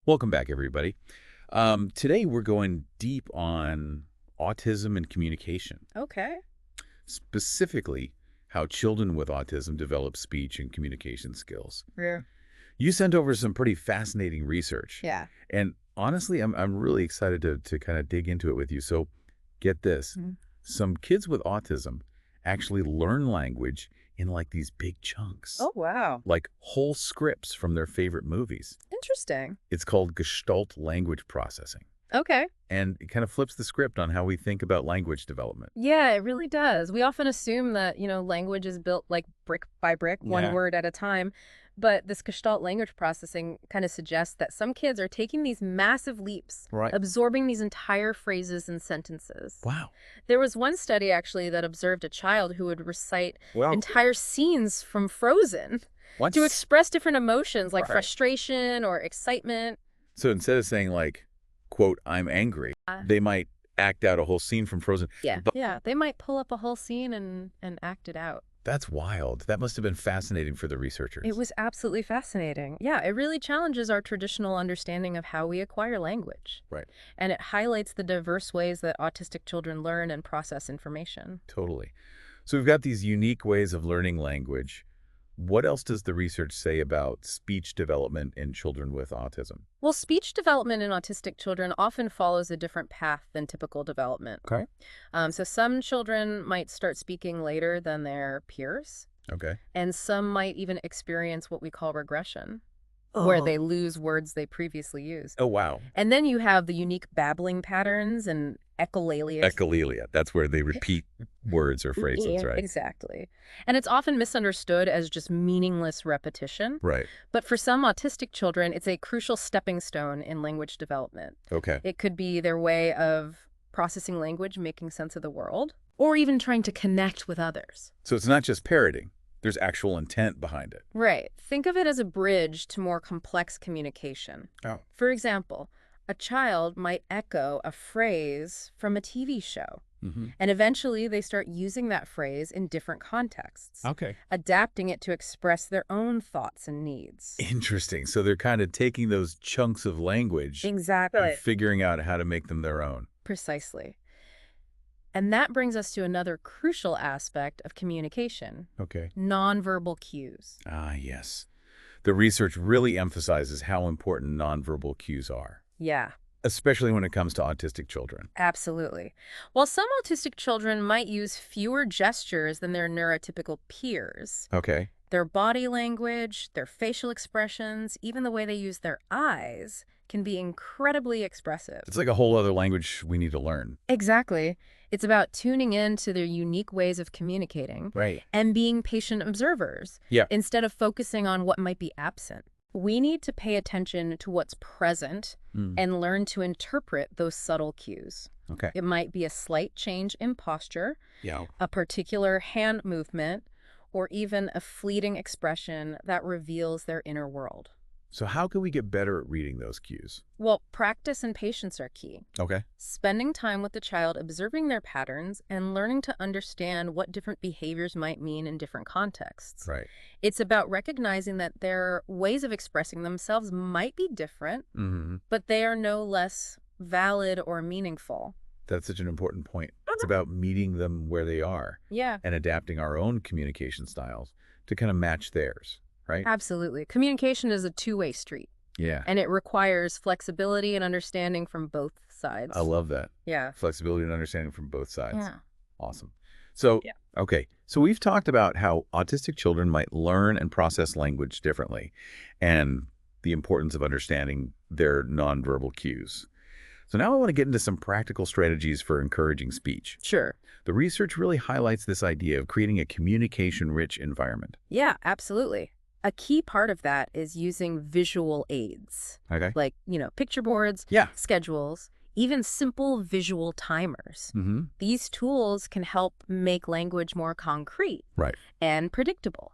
Welcome back, everybody. Today we're going deep on autism and communication, Okay. specifically how children with autism develop speech and communication skills. Yeah. You sent over some pretty fascinating research, Yeah. and honestly, I'm really excited to kind of dig into it with you. So get this. Mhm. Some kids with autism actually learn language in like these big chunks, Oh, wow. like whole scripts from their favorite movies. Interesting. It's called Gestalt language processing. Okay. And it kind of flips the script on how we think about language development. Yeah, it really does. We often assume that, language is built like brick by brick, one Yeah. word at a time. But this Gestalt language processing kind of suggests that some kids are taking these massive leaps, Right. absorbing these entire phrases and sentences. Wow. There was one study actually that observed a child who would recite Well, entire scenes from Frozen what? to express different emotions like Right. frustration or excitement. So instead of saying like, quote, I'm angry, they might act out a whole scene from Frozen. Yeah. But Yeah, they might pull up a whole scene and act it out. that's wild. That must have been fascinating for the researchers. It was absolutely fascinating. Yeah, it really challenges our traditional understanding of how we acquire language. Right. And it highlights the diverse ways that autistic children learn and process information. Totally. So we've got these unique ways of learning language. What else does the research say about speech development in children with autism? Well, speech development in autistic children often follows a different path than typical development. Okay. So some children might start speaking later than their peers, Okay. and some might even experience what we call regression, where they lose words they previously used. Oh, wow. And then you have the unique babbling patterns and echolalia. Echolalia. That's where they repeat words or phrases, Yeah, right? exactly. And it's often misunderstood as just meaningless repetition. Right. But for some autistic children, it's a crucial stepping stone in language development. Okay. It could be their way of processing language, making sense of the world, or even trying to connect with others. So it's not just parroting. There's actual intent behind it. Right. Think of it as a bridge to more complex communication. Oh. For example, a child might echo a phrase from a TV show, and eventually they start using that phrase in different contexts, Okay. adapting it to express their own thoughts and needs. Interesting. So they're kind of taking those chunks of language Exactly. and figuring out how to make them their own. Precisely. And that brings us to another crucial aspect of communication, Okay. nonverbal cues. Ah, yes. The research really emphasizes how important nonverbal cues are, Yeah, especially when it comes to autistic children. absolutely. While some autistic children might use fewer gestures than their neurotypical peers, Okay. their body language, their facial expressions, even the way they use their eyes can be incredibly expressive. It's like a whole other language we need to learn. Exactly. It's about tuning in to their unique ways of communicating Right. and being patient observers Yeah. instead of focusing on what might be absent. We need to pay attention to what's present and learn to interpret those subtle cues. Okay. It might be a slight change in posture, Yeah. a particular hand movement, or even a fleeting expression that reveals their inner world. So how can we get better at reading those cues? Well, practice and patience are key. Okay. Spending time with the child, observing their patterns, and learning to understand what different behaviors might mean in different contexts. Right. It's about recognizing that their ways of expressing themselves might be different, but they are no less valid or meaningful. That's such an important point. It's about meeting them where they are Yeah, and adapting our own communication styles to kind of match theirs, right? absolutely. Communication is a two-way street, Yeah. and it requires flexibility and understanding from both sides. I love that. Yeah. Flexibility and understanding from both sides. Yeah. Awesome. So, Yeah. okay. So we've talked about how autistic children might learn and process language differently and the importance of understanding their nonverbal cues. So now I want to get into some practical strategies for encouraging speech. Sure. The research really highlights this idea of creating a communication-rich environment. Yeah, absolutely. A key part of that is using visual aids, Okay? like, picture boards, Yeah. schedules, even simple visual timers. These tools can help make language more concrete Right. and predictable.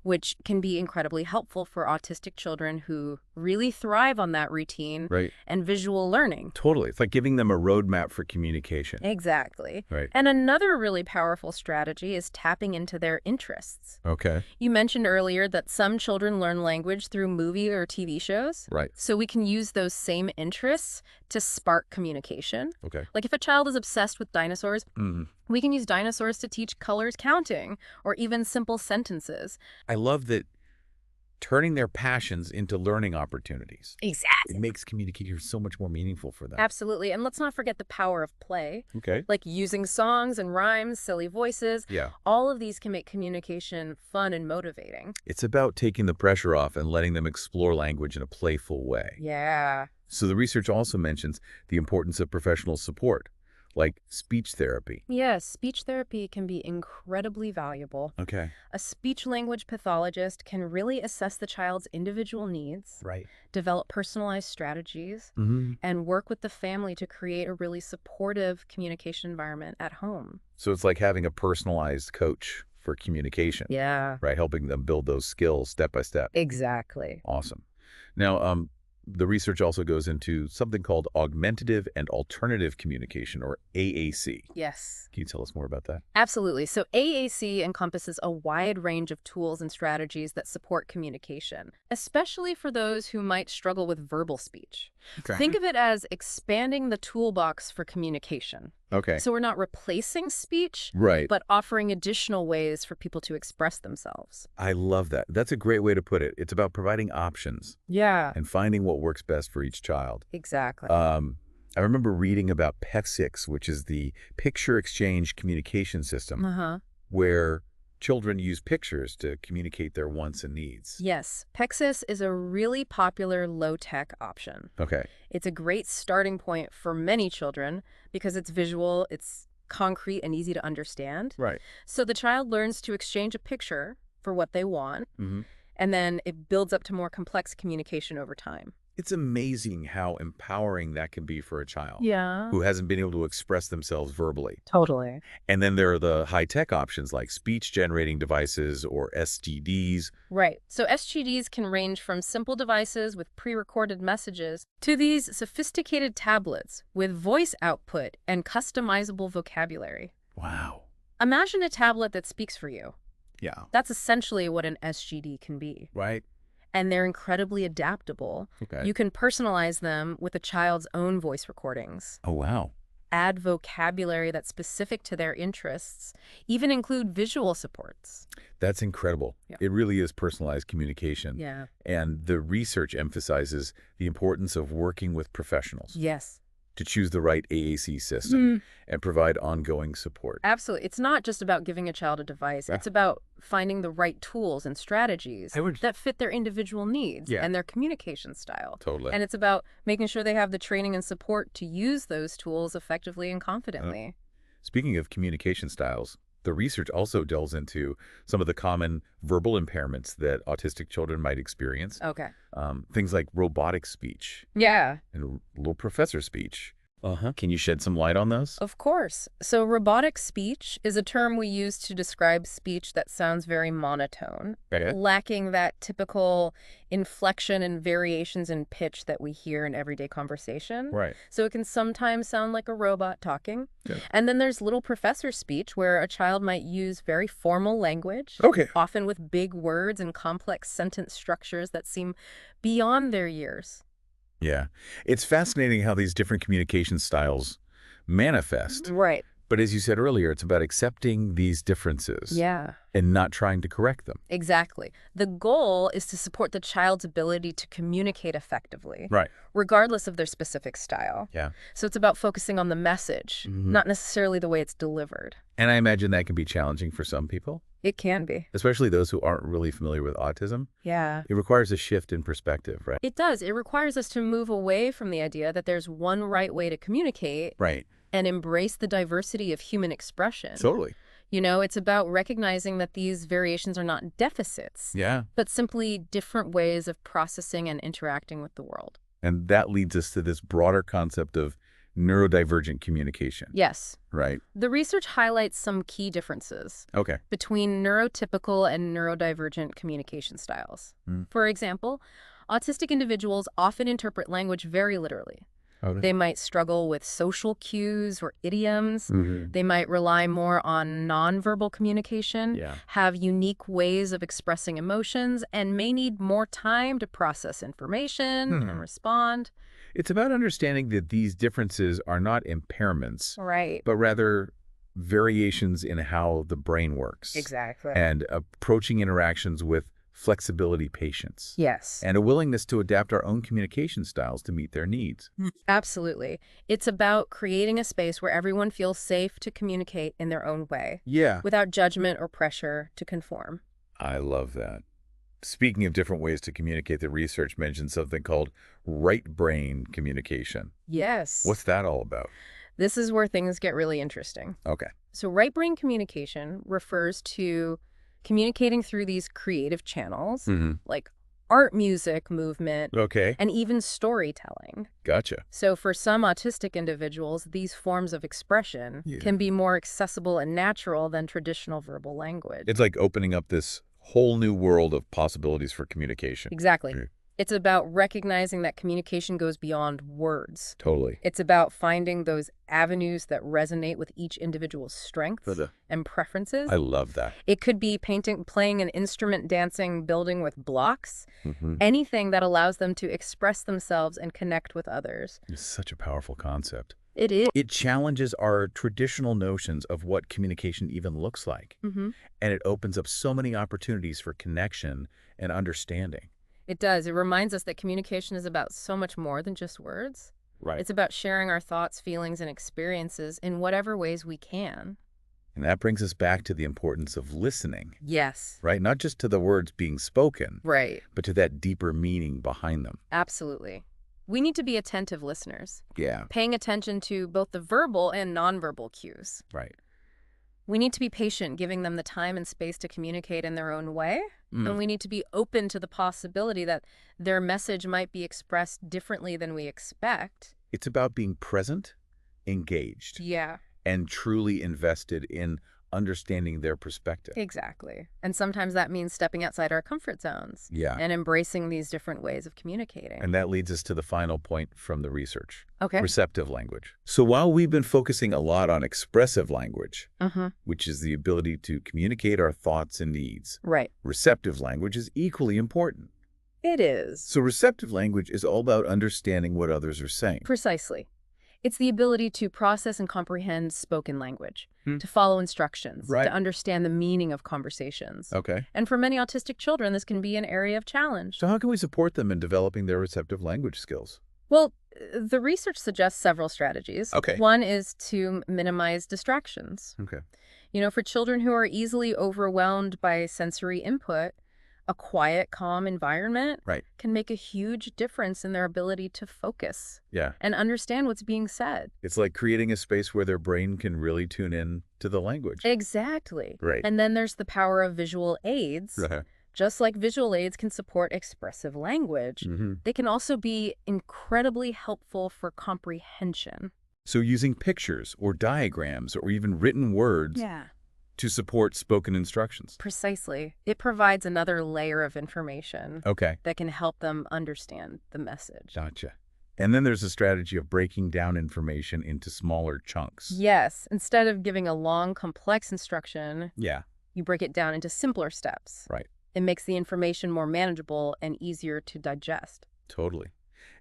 which can be incredibly helpful for autistic children who really thrive on that routine Right. and visual learning. Totally. It's like giving them a roadmap for communication. Exactly. Right. And another really powerful strategy is tapping into their interests. Okay. You mentioned earlier that some children learn language through movie or TV shows. Right. So we can use those same interests to spark communication. Okay. Like if a child is obsessed with dinosaurs, we can use dinosaurs to teach colors counting or even simple sentences. I love that turning their passions into learning opportunities. Exactly. It makes communication so much more meaningful for them. Absolutely. And let's not forget the power of play. Okay. Like using songs and rhymes, silly voices. Yeah. All of these can make communication fun and motivating. It's about taking the pressure off and letting them explore language in a playful way. Yeah. So the research also mentions the importance of professional support, like speech therapy. Yes, speech therapy can be incredibly valuable. Okay. A speech-language pathologist can really assess the child's individual needs, Right. develop personalized strategies, and work with the family to create a really supportive communication environment at home. So it's like having a personalized coach for communication. Yeah. Right, helping them build those skills step by step. Exactly. Awesome. Now, the research also goes into something called augmentative and alternative communication, or AAC. Yes. Can you tell us more about that? Absolutely. So AAC encompasses a wide range of tools and strategies that support communication, especially for those who might struggle with verbal speech. Okay. Think of it as expanding the toolbox for communication. Okay. So we're not replacing speech, Right. but offering additional ways for people to express themselves. I love that. That's a great way to put it. It's about providing options Yeah. and finding what works best for each child. Exactly. I remember reading about PECS, which is the Picture Exchange Communication System, where children use pictures to communicate their wants and needs. Yes, PECS is a really popular low-tech option. Okay. It's a great starting point for many children because it's visual, it's concrete, and easy to understand. Right. So the child learns to exchange a picture for what they want, and then it builds up to more complex communication over time. It's amazing how empowering that can be for a child Yeah. who hasn't been able to express themselves verbally. Totally. And then there are the high-tech options like speech-generating devices or SGDs. Right. So SGDs can range from simple devices with pre-recorded messages to these sophisticated tablets with voice output and customizable vocabulary. Wow. Imagine a tablet that speaks for you. Yeah. That's essentially what an SGD can be. Right? And they're incredibly adaptable. Okay. You can personalize them with a child's own voice recordings. Oh, wow. Add vocabulary that's specific to their interests, even include visual supports. That's incredible. Yeah. It really is personalized communication. Yeah. And the research emphasizes the importance of working with professionals Yes. to choose the right AAC system and provide ongoing support. Absolutely. It's not just about giving a child a device. Yeah. It's about finding the right tools and strategies I would- that fit their individual needs Yeah. and their communication style. Totally. And it's about making sure they have the training and support to use those tools effectively and confidently. Speaking of communication styles, the research also delves into some of the common verbal impairments that autistic children might experience. Okay. Things like robotic speech Yeah. and little professor speech. Can you shed some light on those? Of course. So robotic speech is a term we use to describe speech that sounds very monotone, Okay. lacking that typical inflection and variations in pitch that we hear in everyday conversation. Right. So it can sometimes sound like a robot talking. Yeah. And then there's little professor speech where a child might use very formal language, Okay. often with big words and complex sentence structures that seem beyond their years. Yeah. It's fascinating how these different communication styles manifest. Right. But as you said earlier, it's about accepting these differences Yeah. and not trying to correct them. Exactly. The goal is to support the child's ability to communicate effectively, Right. regardless of their specific style. Yeah. So it's about focusing on the message, not necessarily the way it's delivered. And I imagine that can be challenging for some people, It can be. especially those who aren't really familiar with autism. Yeah. It requires a shift in perspective, right? It does. It requires us to move away from the idea that there's one right way to communicate Right. and embrace the diversity of human expression. Totally. You know, it's about recognizing that these variations are not deficits, Yeah. but simply different ways of processing and interacting with the world. And that leads us to this broader concept of neurodivergent communication, Yes. right? The research highlights some key differences Okay. between neurotypical and neurodivergent communication styles. Mm. For example, autistic individuals often interpret language very literally. They might struggle with social cues or idioms. Mm-hmm. They might rely more on nonverbal communication, Yeah. have unique ways of expressing emotions, and may need more time to process information and respond. It's about understanding that these differences are not impairments, Right. but rather variations in how the brain works. Exactly. And approaching interactions with flexibility, patience, Yes. and a willingness to adapt our own communication styles to meet their needs. Absolutely. It's about creating a space where everyone feels safe to communicate in their own way, Yeah. without judgment or pressure to conform. I love that. Speaking of different ways to communicate, the research mentions something called right brain communication. Yes. What's that all about? This is where things get really interesting. Okay. So right brain communication refers to communicating through these creative channels, like art, music, movement, Okay. and even storytelling. Gotcha. So for some autistic individuals, these forms of expression can be more accessible and natural than traditional verbal language. It's like opening up this whole new world of possibilities for communication. Exactly. Mm. It's about recognizing that communication goes beyond words. Totally. It's about finding those avenues that resonate with each individual's strengths and preferences. I love that. It could be painting, playing an instrument, dancing, building with blocks, anything that allows them to express themselves and connect with others. It's such a powerful concept. It is. It challenges our traditional notions of what communication even looks like. And it opens up so many opportunities for connection and understanding. It does. It reminds us that communication is about so much more than just words. Right. It's about sharing our thoughts, feelings, and experiences in whatever ways we can. And that brings us back to the importance of listening, Yes. right? Not just to the words being spoken, Right. but to that deeper meaning behind them. Absolutely. We need to be attentive listeners, Yeah. paying attention to both the verbal and nonverbal cues. Right. We need to be patient, giving them the time and space to communicate in their own way. And we need to be open to the possibility that their message might be expressed differently than we expect. It's about being present, engaged, Yeah, and truly invested in understanding their perspective. exactly. And sometimes that means stepping outside our comfort zones Yeah. and embracing these different ways of communicating. And that leads us to the final point from the research. Okay. Receptive language. So while we've been focusing a lot on expressive language, which is the ability to communicate our thoughts and needs, Right. receptive language is equally important. It is. So receptive language is all about understanding what others are saying. Precisely. It's the ability to process and comprehend spoken language, to follow instructions, Right. to understand the meaning of conversations. Okay. And for many autistic children, this can be an area of challenge. So how can we support them in developing their receptive language skills? Well, the research suggests several strategies. Okay. One is to minimize distractions. Okay. For children who are easily overwhelmed by sensory input, a quiet, calm environment Right. can make a huge difference in their ability to focus Yeah. and understand what's being said. It's like creating a space where their brain can really tune in to the language. Exactly. Right. And then there's the power of visual aids. Just like visual aids can support expressive language, they can also be incredibly helpful for comprehension. So using pictures or diagrams or even written words to support spoken instructions. Precisely. It provides another layer of information Okay. that can help them understand the message. Gotcha. And then there's a strategy of breaking down information into smaller chunks. Yes. Instead of giving a long, complex instruction, Yeah. you break it down into simpler steps. Right. It makes the information more manageable and easier to digest. Totally.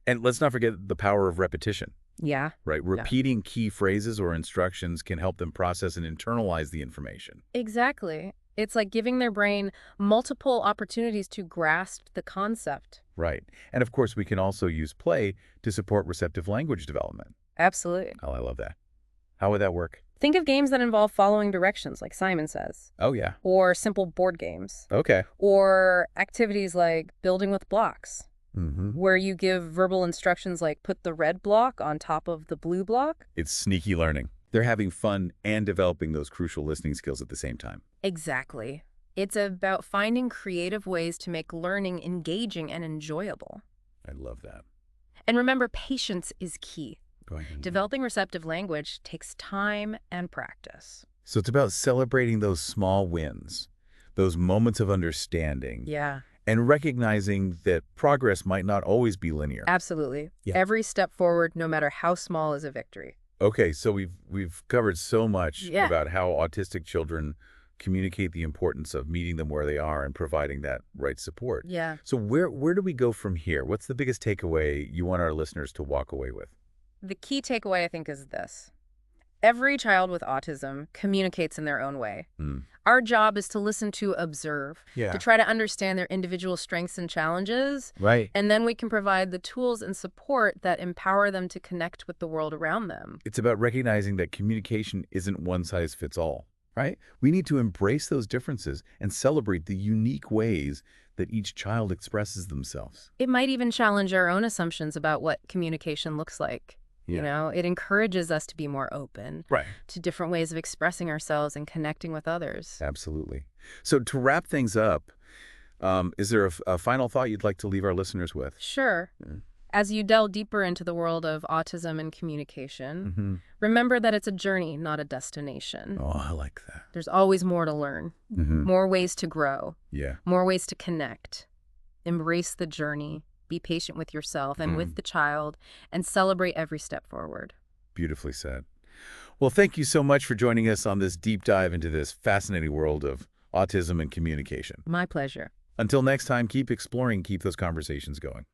And let's not forget the power of repetition, Yeah. right? Repeating key phrases or instructions can help them process and internalize the information. Exactly. It's like giving their brain multiple opportunities to grasp the concept. Right. And of course, we can also use play to support receptive language development. Absolutely. Oh, I love that. How would that work? Think of games that involve following directions, like Simon says, Oh, yeah. or simple board games, Okay. or activities like building with blocks, Mm-hmm. where you give verbal instructions like put the red block on top of the blue block. It's sneaky learning. They're having fun and developing those crucial listening skills at the same time. Exactly. It's about finding creative ways to make learning engaging and enjoyable. I love that. And remember, patience is key. Going on. Developing receptive language takes time and practice. So it's about celebrating those small wins, those moments of understanding, Yeah, and recognizing that progress might not always be linear. absolutely. Yeah. Every step forward, no matter how small, is a victory. Okay, so we've covered so much Yeah. about how autistic children communicate the importance of meeting them where they are and providing that right support. Yeah. So where do we go from here? What's the biggest takeaway you want our listeners to walk away with? The key takeaway, I think, is this. Every child with autism communicates in their own way. Mm. Our job is to listen to observe, Yeah. to try to understand their individual strengths and challenges, Right. and then we can provide the tools and support that empower them to connect with the world around them. It's about recognizing that communication isn't one size fits all, right? We need to embrace those differences and celebrate the unique ways that each child expresses themselves. It might even challenge our own assumptions about what communication looks like. Yeah. You know, it encourages us to be more open Right. to different ways of expressing ourselves and connecting with others. Absolutely. So to wrap things up, is there a final thought you'd like to leave our listeners with? Sure. Mm. As you delve deeper into the world of autism and communication, Mm-hmm. remember that it's a journey, not a destination. Oh, I like that. There's always more to learn, Mm-hmm. more ways to grow, Yeah. more ways to connect. Embrace the journey, be patient with yourself and with the child, and celebrate every step forward. Beautifully said. Well, thank you so much for joining us on this deep dive into this fascinating world of autism and communication. My pleasure. Until next time, keep exploring, keep those conversations going.